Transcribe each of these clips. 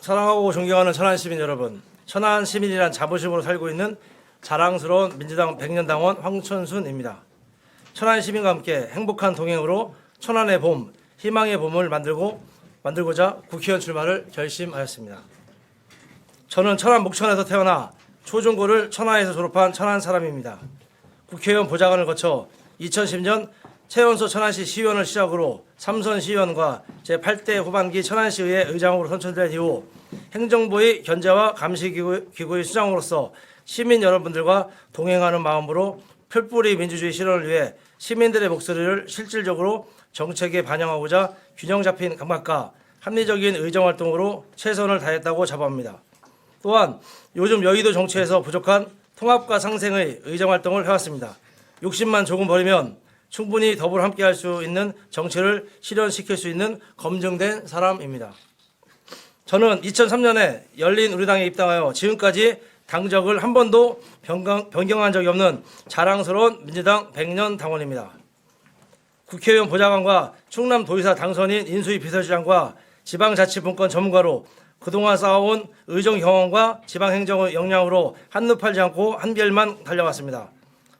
사랑하고 존경하는 천안 시민 여러분, 천안 시민이란 자부심으로 살고 있는 자랑스러운 민주당 100년당원 황천순입니다. 천안 시민과 함께 행복한 동행으로 천안의 봄, 희망의 봄을 만들고자 국회의원 출마를 결심하였습니다. 저는 천안 목천에서 태어나 초중고를 천안에서 졸업한 천안 사람입니다. 국회의원 보좌관을 거쳐 2010년 최연소 천안시 시의원을 시작으로 삼선 시의원과 제8대 후반기 천안시의회 의장으로 선출된 이후 행정부의 견제와 감시기구의 수장으로서 시민 여러분들과 동행하는 마음으로 풀뿌리 민주주의 실현을 위해 시민들의 목소리를 실질적으로 정책에 반영하고자 균형 잡힌 감각과 합리적인 의정활동으로 최선을 다했다고 자부합니다. 또한 요즘 여의도 정치에서 부족한 통합과 상생의 의정활동을 해왔습니다. 욕심만 조금 버리면 충분히 더불어 함께할 수 있는 정치를 실현시킬 수 있는 검증된 사람입니다. 저는 2003년에 열린 우리당에 입당하여 지금까지 당적을 한 번도 변경한 적이 없는 자랑스러운 민주당 100년 당원입니다. 국회의원 보좌관과 충남도의사 당선인 인수위 비서실장과 지방자치분권 전문가로 그동안 쌓아온 의정 경험과 지방행정의 역량으로 한눈 팔지 않고 한결만 달려왔습니다.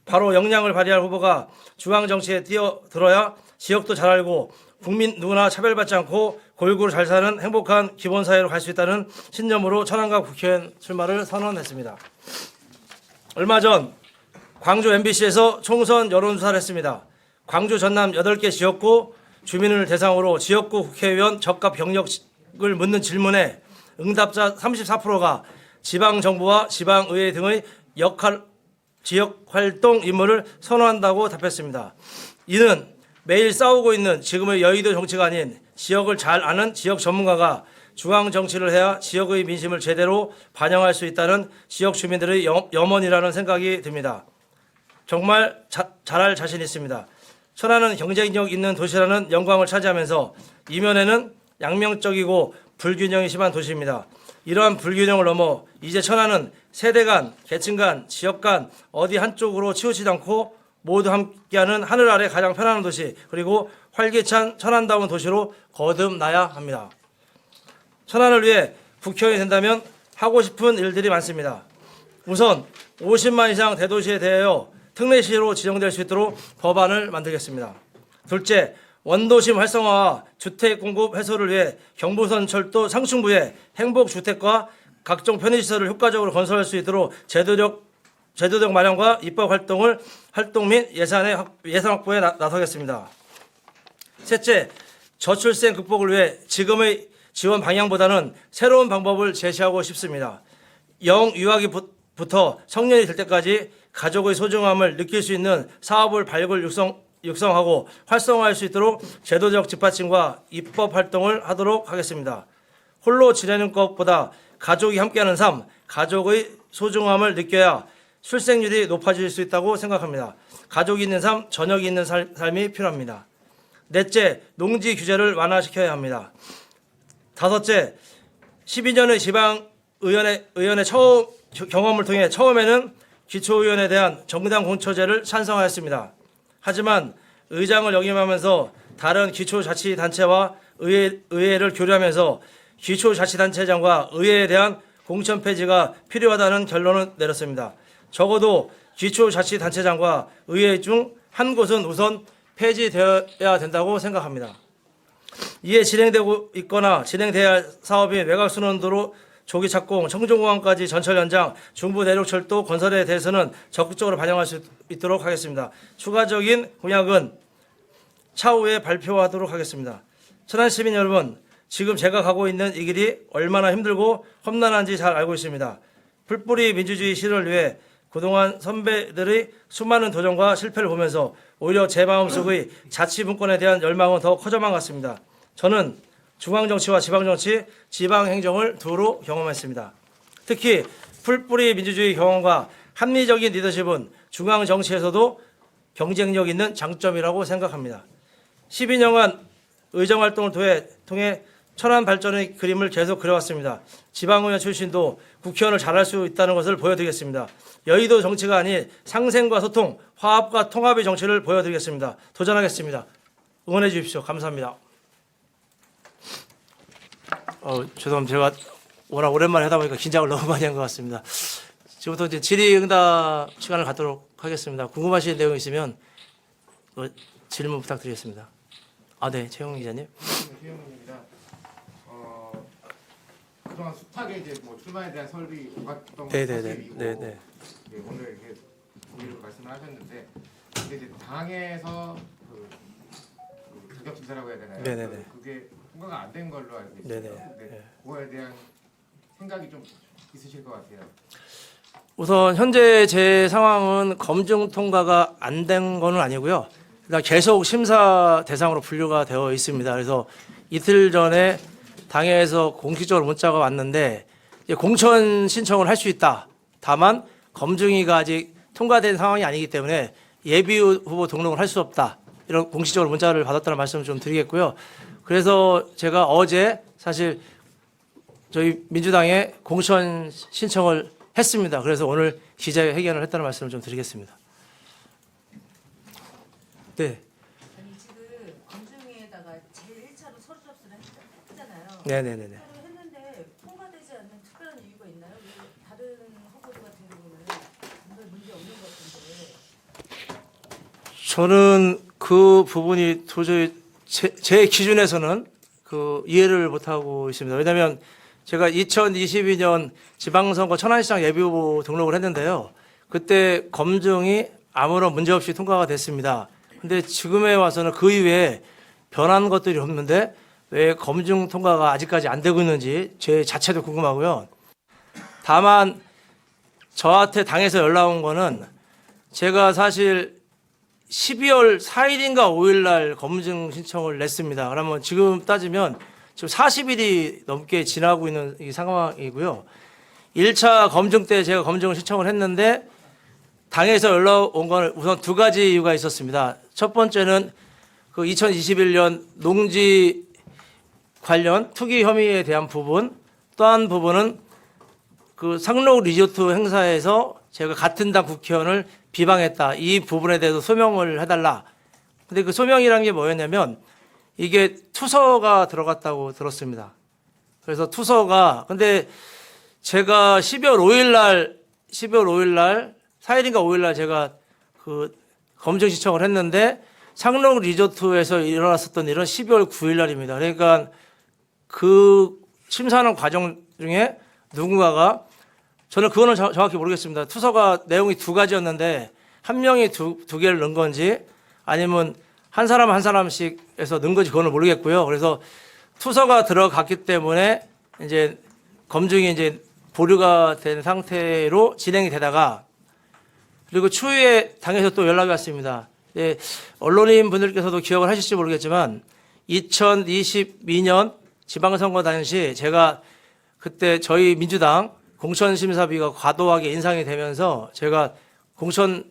바로 역량을 발휘할 후보가 중앙정치에 뛰어들어야 지역도 잘 알고 국민 누구나 차별받지 않고 골고루 잘 사는 행복한 기본사회로 갈 수 있다는 신념으로 천안과 국회의원 출마를 선언했습니다. 얼마 전 광주 MBC에서 총선 여론조사를 했습니다. 광주 전남 8개 지역구 주민을 대상으로 지역구 국회의원 적합 경력을 묻는 질문에 응답자 34%가 지방정부와 지방의회 등의 지역활동 임무를 선호한다고 답했습니다. 이는 매일 싸우고 있는 지금의 여의도 정치가 아닌 지역을 잘 아는 지역 전문가가 중앙 정치를 해야 지역의 민심을 제대로 반영할 수 있다는 지역 주민들의 염원이라는 생각이 듭니다. 정말 잘할 자신 있습니다. 천안은 경쟁력 있는 도시라는 영광을 차지하면서 이면에는 양면적이고 불균형이 심한 도시입니다. 이러한 불균형을 넘어 이제 천안은 세대 간, 계층 간, 지역 간 어디 한쪽으로 치우치지 않고 모두 함께하는 하늘 아래 가장 편안한 도시 그리고 활기찬 천안다운 도시로 거듭나야 합니다. 천안을 위해 국회의원이 된다면 하고 싶은 일들이 많습니다. 우선 50만 이상 대도시에 대하여 특례시로 지정될 수 있도록 법안을 만들겠습니다. 둘째, 원도심 활성화와 주택 공급 해소를 위해 경부선 철도 상층부에 행복주택과 각종 편의시설을 효과적으로 건설할 수 있도록 제도적 마련과 입법 활동 및 예산 확보에 나서겠습니다. 셋째, 저출생 극복을 위해 지금의 지원 방향보다는 새로운 방법을 제시하고 싶습니다. 영유아기부터 성년이 될 때까지 가족의 소중함을 느낄 수 있는 사업을 발굴 육성하고 활성화할 수 있도록 제도적 뒷받침과 입법 활동을 하도록 하겠습니다. 홀로 지내는 것보다 가족이 함께하는 삶, 가족의 소중함을 느껴야 출생률이 높아질 수 있다고 생각합니다. 가족이 있는 삶, 저녁이 있는 삶이 필요합니다. 넷째, 농지 규제를 완화시켜야 합니다. 다섯째, 12년의 지방의원의 처음 경험을 통해 처음에는 기초의원에 대한 정당 공처제를 찬성하였습니다. 하지만 의장을 역임하면서 다른 기초자치단체와 의회를 교류하면서 기초자치단체장과 의회에 대한 공천 폐지가 필요하다는 결론을 내렸습니다. 적어도 기초자치단체장과 의회 중 한 곳은 우선 폐지되어야 된다고 생각합니다. 이에 진행되고 있거나 진행돼야 할 사업인 외곽순환도로 조기 착공, 청정공항까지 전철 연장, 중부 내륙철도 건설에 대해서는 적극적으로 반영할 수 있도록 하겠습니다. 추가적인 공약은 차후에 발표하도록 하겠습니다. 천안 시민 여러분, 지금 제가 가고 있는 이 길이 얼마나 힘들고 험난한지 잘 알고 있습니다. 풀뿌리 민주주의 실현을 위해 그동안 선배들의 수많은 도전과 실패를 보면서 오히려 제 마음속의 자치분권에 대한 열망은 더 커져만 갔습니다. 저는 중앙정치와 지방정치, 지방행정을 두루 경험했습니다. 특히 풀뿌리 민주주의 경험과 합리적인 리더십은 중앙정치에서도 경쟁력 있는 장점이라고 생각합니다. 12년간 의정활동을 통해 천안 발전의 그림을 계속 그려왔습니다. 지방의원 출신도 국회의원을 잘할 수 있다는 것을 보여드리겠습니다. 여의도 정치가 아닌 상생과 소통, 화합과 통합의 정치를 보여드리겠습니다. 도전하겠습니다. 응원해 주십시오. 감사합니다. 죄송합니다. 제가 워낙 오랜만에 하다 보니까 긴장을 너무 많이 한 것 같습니다. 지금부터 이제 질의응답 시간을 갖도록 하겠습니다. 궁금하신 내용 있으면 질문 부탁드리겠습니다. 네, 최영 기자님. 최영훈입니다. 그동안 숱하게 이제 뭐 출마에 대한 설비 오갔던 건 사실이고 네네. 오늘 이렇게 공개로 말씀을 하셨는데 이제 당에서 그 자격 심사라고 해야 되나요? 네네네. 그게 통과가 안 된 걸로 알고 있습니다. 네네. 네. 그거에 대한 생각이 좀 있으실 것 같아요. 우선 현재 제 상황은 검증 통과가 안 된 거는 아니고요. 일단 계속 심사 대상으로 분류가 되어 있습니다. 그래서 이틀 전에 당에서 공식적으로 문자가 왔는데 공천 신청을 할 수 있다. 다만 검증위가 아직 통과된 상황이 아니기 때문에 예비 후보 등록을 할 수 없다. 이런 공식적으로 문자를 받았다는 말씀을 좀 드리겠고요. 그래서 제가 어제 사실 저희 민주당에 공천 신청을 했습니다. 그래서 오늘 기자회견을 했다는 말씀을 좀 드리겠습니다. 네. 아니 지금 검증위에다가 제1차로 서류 접수를 했잖아요. 네네네네. 서류 했는데 통과되지 않는 특별한 이유가 있나요? 왜 다른 후보들 같은 경우는 정말 문제 없는 것 같은데. 저는 그 부분이 도저히 제 기준에서는 그 이해를 못하고 있습니다. 왜냐하면 제가 2022년 지방선거 천안시장 예비후보 등록을 했는데요. 그때 검증이 아무런 문제 없이 통과가 됐습니다. 근데 지금에 와서는 그 이외에 변한 것들이 없는데 왜 검증 통과가 아직까지 안 되고 있는지 제 자체도 궁금하고요. 다만 저한테 당에서 연락 온 거는 제가 사실 12월 4일인가 5일 날 검증 신청을 냈습니다. 그러면 지금 따지면 지금 40일이 넘게 지나고 있는 이 상황이고요. 1차 검증 때 제가 검증을 신청을 했는데 당에서 연락 온 건 우선 두 가지 이유가 있었습니다. 첫 번째는 그 2021년 농지 관련 투기 혐의에 대한 부분, 또 한 부분은 그 상록 리조트 행사에서 제가 같은 당 국회의원을 비방했다. 이 부분에 대해서 소명을 해달라. 근데 그 소명이란 게 뭐였냐면 이게 투서가 들어갔다고 들었습니다. 그래서 투서가 근데 제가 12월 5일 날 4일인가 5일 날 제가 그 검증 신청을 했는데 상록 리조트에서 일어났었던 일은 12월 9일 날입니다. 그러니까 그 심사하는 과정 중에 누군가가 저는 그거는 정확히 모르겠습니다. 투서가 내용이 두 가지였는데 한 명이 두 개를 넣은 건지 아니면 한 사람 한 사람씩 해서 넣은 건지 그거는 모르겠고요. 그래서 투서가 들어갔기 때문에 이제 검증이 이제 보류가 된 상태로 진행이 되다가 그리고 추후에 당에서 또 연락이 왔습니다. 예, 언론인 분들께서도 기억을 하실지 모르겠지만 2022년 지방선거 당시 제가 그때 저희 민주당 공천심사비가 과도하게 인상이 되면서 제가 공천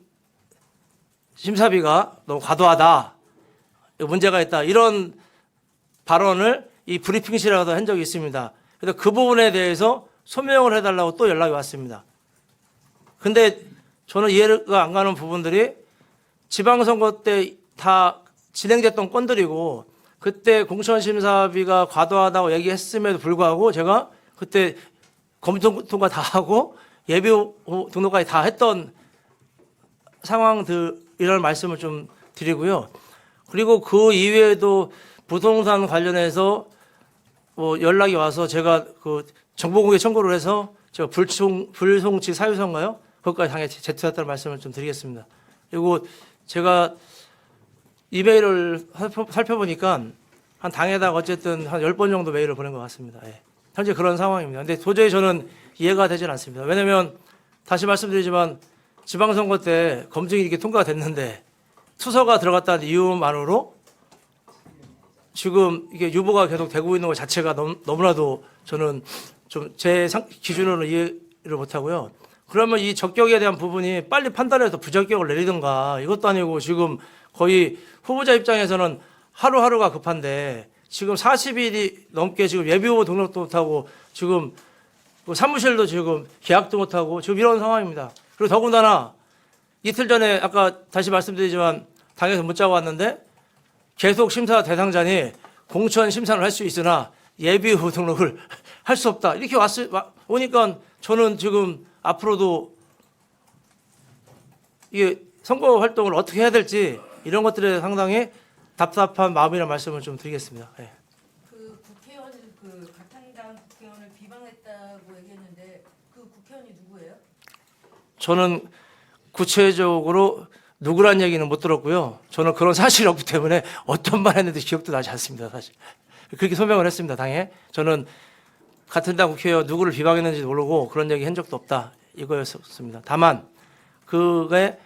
심사비가 너무 과도하다, 문제가 있다 이런 발언을 이 브리핑실에도 한 적이 있습니다. 그래서 그 부분에 대해서 소명을 해달라고 또 연락이 왔습니다. 근데 저는 이해가 안 가는 부분들이 지방선거 때 다 진행됐던 건들이고 그때 공천심사비가 과도하다고 얘기했음에도 불구하고 제가 그때 검증 통과 다 하고 예비 등록까지 다 했던 상황들이라는 말씀을 좀 드리고요. 그리고 그 이외에도 부동산 관련해서 뭐 연락이 와서 제가 그 정보공개 청구를 해서 제가 불송치 사유서인가요? 그것까지 당에 제출했다는 말씀을 좀 드리겠습니다. 그리고 제가 이메일을 살펴보니까 한 당에다가 어쨌든 한 10번 정도 메일을 보낸 것 같습니다. 예. 현재 그런 상황입니다. 근데 도저히 저는 이해가 되질 않습니다. 왜냐하면 다시 말씀드리지만 지방선거 때 검증이 이렇게 통과가 됐는데 투서가 들어갔다는 이유만으로 지금 이게 유보가 계속 되고 있는 것 자체가 너무나도 저는 좀 제 기준으로는 이해를 못하고요. 그러면 이 적격에 대한 부분이 빨리 판단해서 부적격을 내리든가 이것도 아니고 지금 거의 후보자 입장에서는 하루하루가 급한데 지금 40일이 넘게 지금 예비후보 등록도 못하고 지금 사무실도 지금 계약도 못하고 지금 이런 상황입니다. 그리고 더군다나 이틀 전에 아까 다시 말씀드리지만 당에서 문자가 왔는데 계속 심사 대상자니 공천 심사를 할 수 있으나 예비후보 등록을 할 수 없다. 이렇게 오니까 저는 지금 앞으로도 이게 선거 활동을 어떻게 해야 될지 이런 것들에 상당히 답답한 마음이라는 말씀을 좀 드리겠습니다. 예. 그 국회의원 그 가탕당 국회의원을 비방했다고 얘기했는데 그 국회의원이 누구예요? 저는 구체적으로 누구란 얘기는 못 들었고요. 저는 그런 사실이 없기 때문에 어떤 말 했는지 기억도 나지 않습니다. 사실 그렇게 소명을 했습니다. 당에 저는 같은 당 국회의원 누구를 비방했는지 모르고 그런 얘기 한 적도 없다 이거였습니다. 다만 그게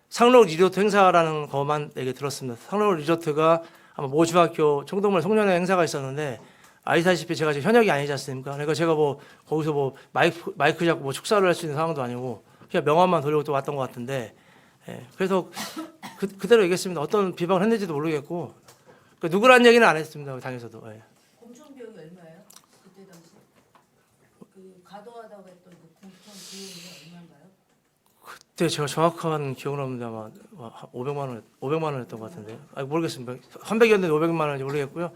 상록 리조트 행사라는 것만 얘기 들었습니다. 상록 리조트가 아마 모 중학교 청동물 송년회 행사가 있었는데 아시다시피 제가 지금 현역이 아니지 않습니까? 그러니까 제가 뭐 거기서 뭐 마이크 잡고 뭐 축사를 할 수 있는 상황도 아니고 그냥 명함만 돌리고 또 왔던 것 같은데, 예, 그래서 그대로 얘기했습니다. 어떤 비방을 했는지도 모르겠고 누구란 얘기는 안 했습니다. 당에서도. 예. 공천 비용이 얼마예요? 그때 당시 그 가도하다고 했던 그 공천 비용이 얼마인가요? 그때 제가 정확한 기억은 없는데 아마 500만 원 했던 것 같은데, 모르겠습니다. 300이었는데 500만 원인지 모르겠고요.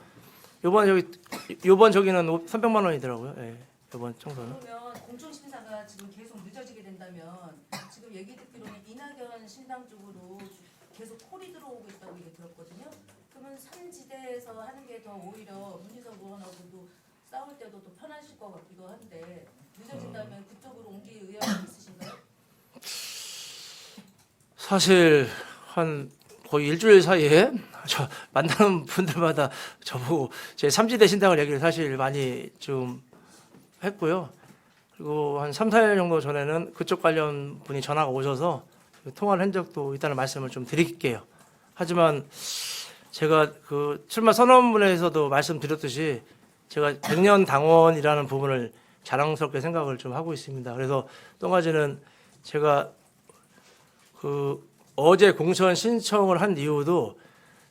요번 저기는 300만 원이더라고요. 예, 요번 청소는. 그러면 공천 심사가 지금 계속 늦어지게 된다면 지금 얘기 듣기로는 이낙연 신당 쪽으로 계속 콜이 들어오고 있다고 얘기 들었거든요. 그러면 산지대에서 하는 게 더 오히려 문희석 의원하고도 싸울 때도 더 편하실 것 같기도 한데 늦어진다면 그쪽으로 옮길 의향이 있으신가요? 사실 한 거의 일주일 사이에 저 만나는 분들마다 저보고 제 삼지대 신당을 얘기를 사실 많이 좀 했고요. 그리고 한 3, 4일 정도 전에는 그쪽 관련 분이 전화가 오셔서 통화를 한 적도 있다는 말씀을 좀 드릴게요. 하지만 제가 그 출마 선언문에서도 말씀드렸듯이 제가 100년 당원이라는 부분을 자랑스럽게 생각을 좀 하고 있습니다. 그래서 또 한 가지는 제가 그 어제 공천 신청을 한 이유도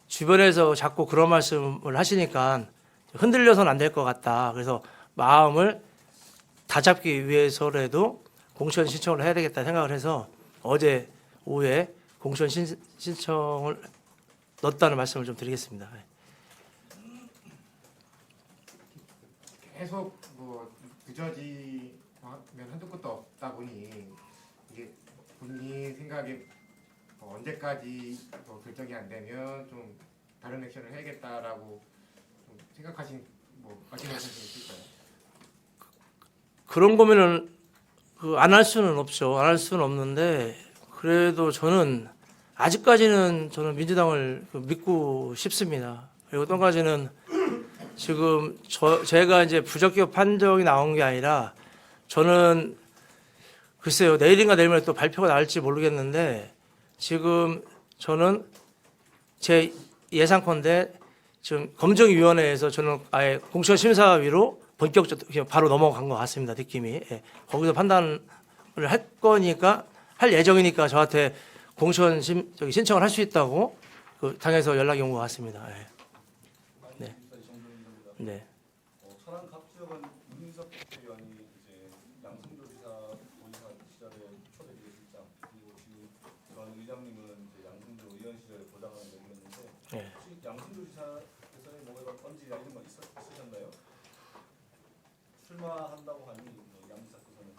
주변에서 자꾸 그런 말씀을 하시니까 흔들려서는 안 될 것 같다. 그래서 마음을 다잡기 위해서라도 공천 신청을 해야 되겠다 생각을 해서 어제 오후에 공천 신청을 넣었다는 말씀을 좀 드리겠습니다. 계속 뭐 늦어지면 한두 끝도 없다 보니 이게 본인 생각에 언제까지 결정이 안 되면 좀 다른 액션을 해야겠다라고 좀 생각하신 뭐 말씀하신 게 있을까요? 그런 고민을 안 할 수는 없죠. 안 할 수는 없는데 그래도 저는 아직까지는 저는 민주당을 믿고 싶습니다. 그리고 또 한 가지는 지금 제가 이제 부적격 판정이 나온 게 아니라 저는 글쎄요 내일인가 내일모레 또 발표가 나올지 모르겠는데 지금 저는 제 예상컨대 지금 검증위원회에서 저는 아예 공천심사위로 본격적으로 바로 넘어간 것 같습니다. 느낌이. 예. 거기서 판단을 할 거니까 할 예정이니까 저한테 공천 신청을 할 수 있다고 그 당에서 연락이 온 것 같습니다. 예. 네. 네. 천안 갑지역은 문희석 국회의원이 이제 양승조 지사 도지사 시절에 초대 비서실장 그리고 지금 전 의장님은 이제 양승조 의원 시절에 보좌관을 맡았는데 네. 혹시 양승조 지사께서는 뭔가 건지나 이런 거 있으셨나요? 출마한다고 하니 양 지사께서는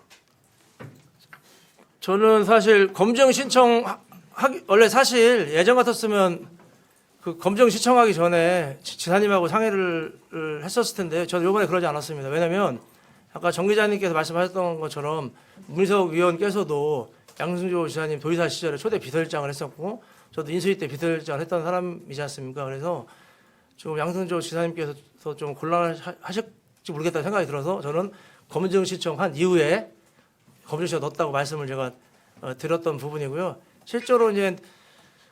저는 사실 검증 신청 원래 사실 예전 같았으면 그 검증 신청하기 전에 지사님하고 상의를 했었을 텐데 저는 이번에 그러지 않았습니다. 왜냐하면 아까 정 기자님께서 말씀하셨던 것처럼 문희석 위원께서도 양승조 지사님 도지사 시절에 초대 비서실장을 했었고 저도 인수위 때 비서실장을 했던 사람이지 않습니까? 그래서 좀 양승조 지사님께서 좀 곤란하실지 모르겠다는 생각이 들어서 저는 검증 신청한 이후에 검증 신청 넣었다고 말씀을 제가 드렸던 부분이고요. 실제로 이제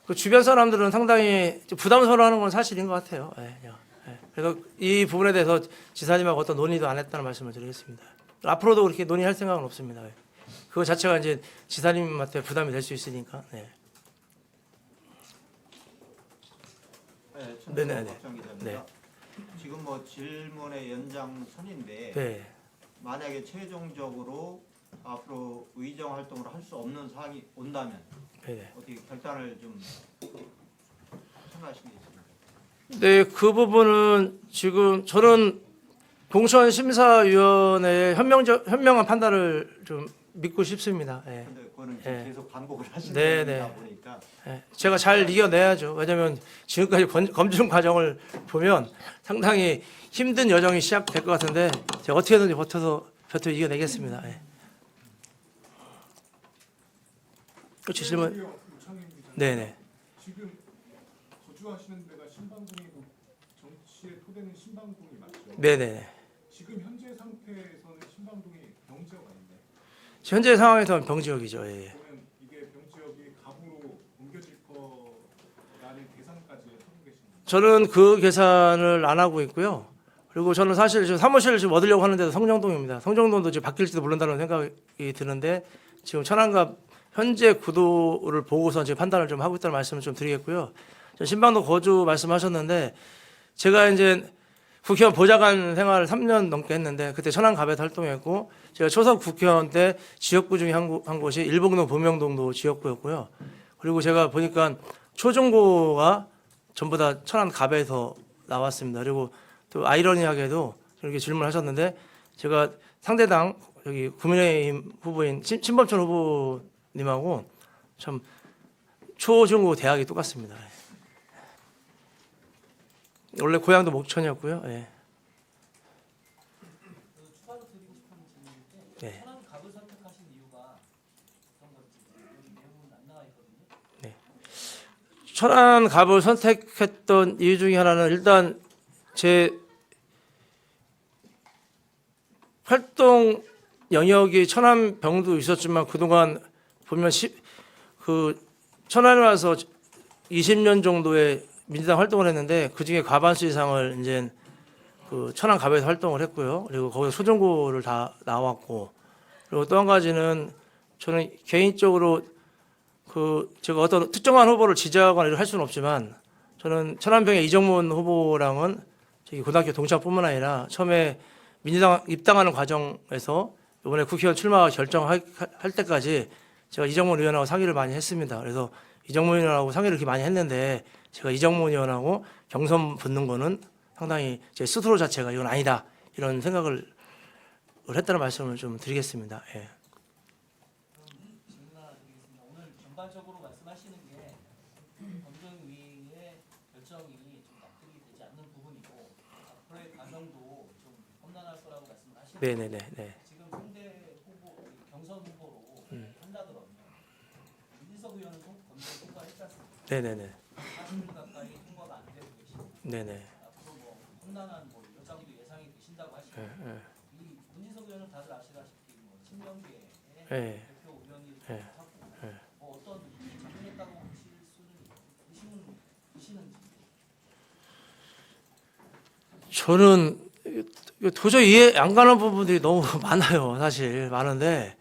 그 주변 사람들은 상당히 부담스러워하는 건 사실인 것 같아요. 예, 예. 그래서 이 부분에 대해서 지사님하고 어떤 논의도 안 했다는 말씀을 드리겠습니다. 앞으로도 그렇게 논의할 생각은 없습니다. 예. 그거 자체가 이제 지사님한테 부담이 될 수 있으니까. 네. 네, 네네네. 박정 기자입니다. 네. 지금 뭐 질문의 연장선인데 네. 만약에 최종적으로 앞으로 의정 활동을 할 수 없는 상황이 온다면 네. 어떻게 결단을 좀 생각하시는 게 있습니까? 네, 그 부분은 지금 저는 공천심사위원회의 현명한 판단을 좀 믿고 싶습니다. 예. 근데 그거는 지금 예. 계속 반복을 하시는 네, 분이다 네. 보니까 예, 제가 잘 이겨내야죠. 왜냐하면 지금까지 검증 과정을 보면 상당히 힘든 여정이 시작될 것 같은데 제가 어떻게든지 버텨 이겨내겠습니다. 예. 그렇죠, 질문. 우창현 기자. 네네. 지금 거주하시는 데가 신방동이고 정치의 토대는 신방동이 맞죠? 네네. 지금 현재 상태에서는 신방동이 병지역 아닌가요? 현재 상황에서는 병지역이죠. 예. 그러면 이게 병지역이 갑으로 옮겨질 거라는 계산까지 하고 계시는 저는 그 계산을 안 하고 있고요. 그리고 저는 사실 지금 사무실을 지금 얻으려고 하는데도 성정동입니다. 성정동도 지금 바뀔지도 모른다는 생각이 드는데 지금 천안갑 현재 구도를 보고서 이제 판단을 좀 하고 있다는 말씀을 좀 드리겠고요. 저 신방도 거주 말씀하셨는데 제가 이제 국회의원 보좌관 생활을 3년 넘게 했는데 그때 천안갑에서 활동했고 제가 초선 국회의원 때 지역구 중에 한 곳이 일봉동 보명동도 지역구였고요. 그리고 제가 보니까 초중고가 전부 다 천안갑에서 나왔습니다. 그리고 또 아이러니하게도 이렇게 질문하셨는데 제가 상대당 여기 국민의힘 후보인 신범철 후보님하고 참 초중고 대학이 똑같습니다. 원래 고향도 목천이었고요. 예. 추가로 드리고 싶은 질문인데 네. 천안 갑을 선택하신 이유가 어떤 건지 여기 내용은 안 나와 있거든요. 천안갑을 선택했던 이유 중에 하나는 일단 제 활동 영역이 천안병도 있었지만 그동안 보면 천안에 와서 20년 정도의 민주당 활동을 했는데 그중에 과반수 이상을 이제 그 천안갑에서 활동을 했고요. 그리고 거기서 소중고를 다 나왔고 그리고 또 한 가지는 저는 개인적으로 제가 어떤 특정한 후보를 지지하거나 이렇게 할 수는 없지만 저는 천안병의 이정문 후보랑은 저기 고등학교 동창뿐만 아니라 처음에 민주당 입당하는 과정에서 이번에 국회의원 출마 결정할 때까지 제가 이정문 의원하고 상의를 많이 했습니다. 그래서 이정문 의원하고 상의를 이렇게 많이 했는데 제가 이정문 의원하고 경선 붙는 거는 상당히 제 스스로 자체가 이건 아니다 이런 생각을 했다는 말씀을 좀 드리겠습니다. 예. 질문 하나 드리겠습니다. 오늘 전반적으로 말씀하시는 게 검증위의 결정이 좀 납득이 되지 않는 부분이고 앞으로의 과정도 좀 험난할 거라고 말씀을 하시는데 네네네. 네. 지금 상대 후보 경선 후보로 한다더라고요. 윤희석 의원은 검증 통과했지 않습니까? 네네네. 40일 가까이 통과가 안 되고 계시고 네네. 앞으로 뭐 험난한 뭐 여정도 예상이 되신다고 하시고 예. 이 문희석 의원은 다들 아시다시피 뭐 친명계의 예. 대표 의원이 예. 하고 예. 뭐 어떤 작용했다고 보실 수는 있으시는지. 저는 이거 도저히 이해 안 가는 부분들이 너무 많아요. 사실 많은데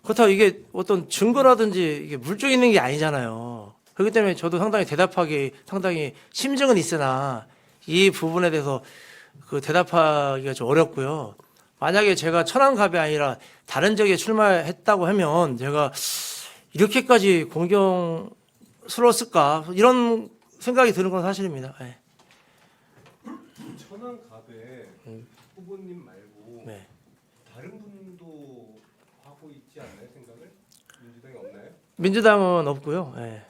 그렇다고 이게 어떤 증거라든지 이게 물증 있는 게 아니잖아요. 그렇기 때문에 저도 상당히 대답하기 상당히 심증은 있으나 이 부분에 대해서 대답하기가 좀 어렵고요. 만약에 제가 천안갑이 아니라 다른 지역에 출마했다고 하면 제가 이렇게까지 공경스러웠을까 이런 생각이 드는 건 사실입니다. 예. 천안갑에 후보님 말고 네. 다른 분도 하고 있지 않나요? 생각을? 민주당이 없나요? 민주당은 없고요. 예.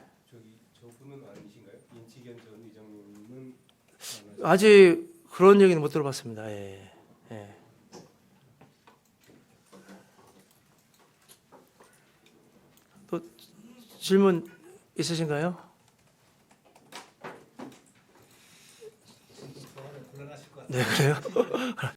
저분은 아니신가요? 인치견 전 의장님은 아직 그런 얘기는 못 들어봤습니다. 예. 예. 또 질문 있으신가요? 네, 그래요?